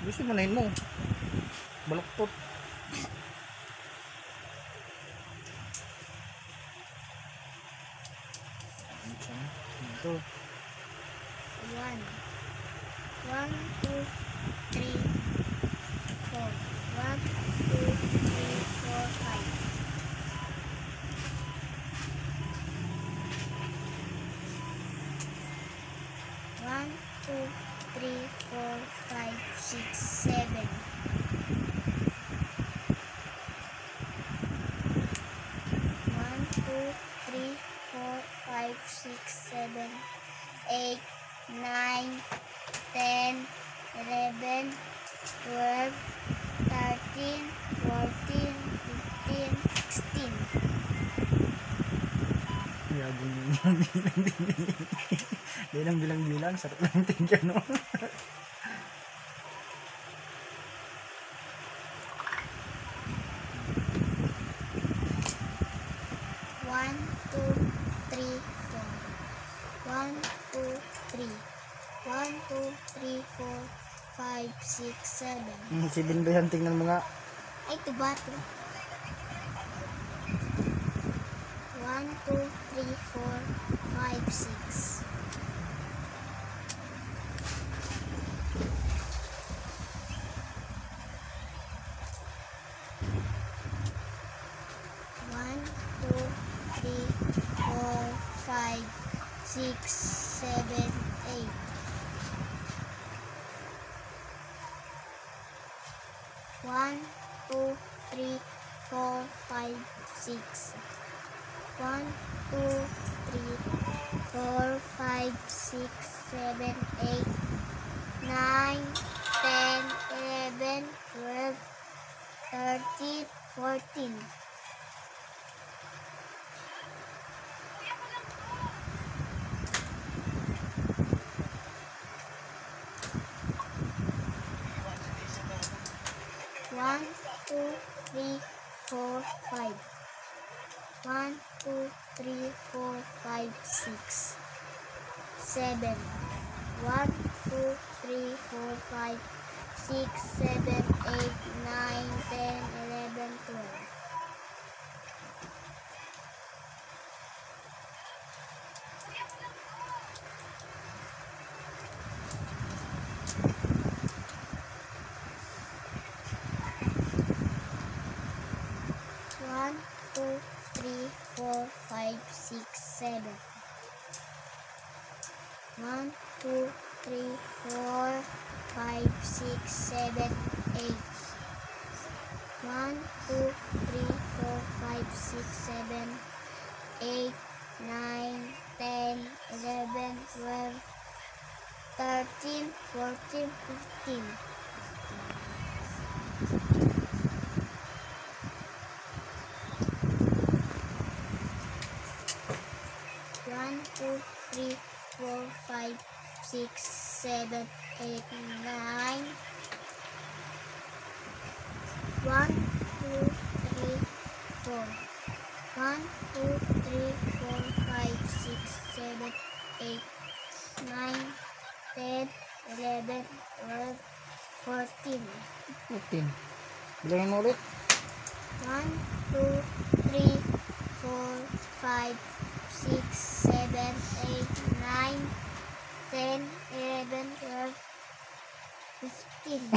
Gusto manahin mo. Baluktot. Ito. 1, 2, 3, 4. 1, 2, 3, 4, 5. 1, 2, 3, 4, 5, 6, 7. 1, 2, 3, 4, 5, 6, 7, 8, 9, 10, 11, 12, 13, 14, 15, 16. Yabang yung bilang-bilang. Sarap lang tingnan, no? 1, 2, 3, 4. 1, 2, 3. 1, 2, 3, 4, 5, 6, 7. Si Bindoyan, tingnan mo nga. Ay, ito ba ito? 1, 2, 3, 4, 5, 6. 1, 2, 3, 4, 5, 6, 7, 8. 1, 2, 3, 4, 5, 6. 1, 2, 3, 4, 5, 6, 7, 8, 9, 10, 11, 12, 13, 14. 1, 2, 3, 4, 5. 1, 2, 3, 4, 5, 6, 7. 1, 2, 3, 4, 5, 6, 7, 8, 9, 10, 11, 12. 1, 2, 3, 4, 5, 6, 7. 1, 2, 3, 4, 5, 6, 7, 8. 1, 2, 3, 4, 5, 6, 7, 8, 9, 10, 11, 12, 13, 14, 15. 1, 2, 3, 4, 5, 6, 7, 8, 9. 1, 2, 3, 4. 1, 2, 3, 4, 5, 6, 7, 8, 9, 10, 11, 12, 14. 14. Bilangin mo ulit. 1, 2, 3, 4, 5, 6, 7, 8, 9, 10, 11, 12, 15.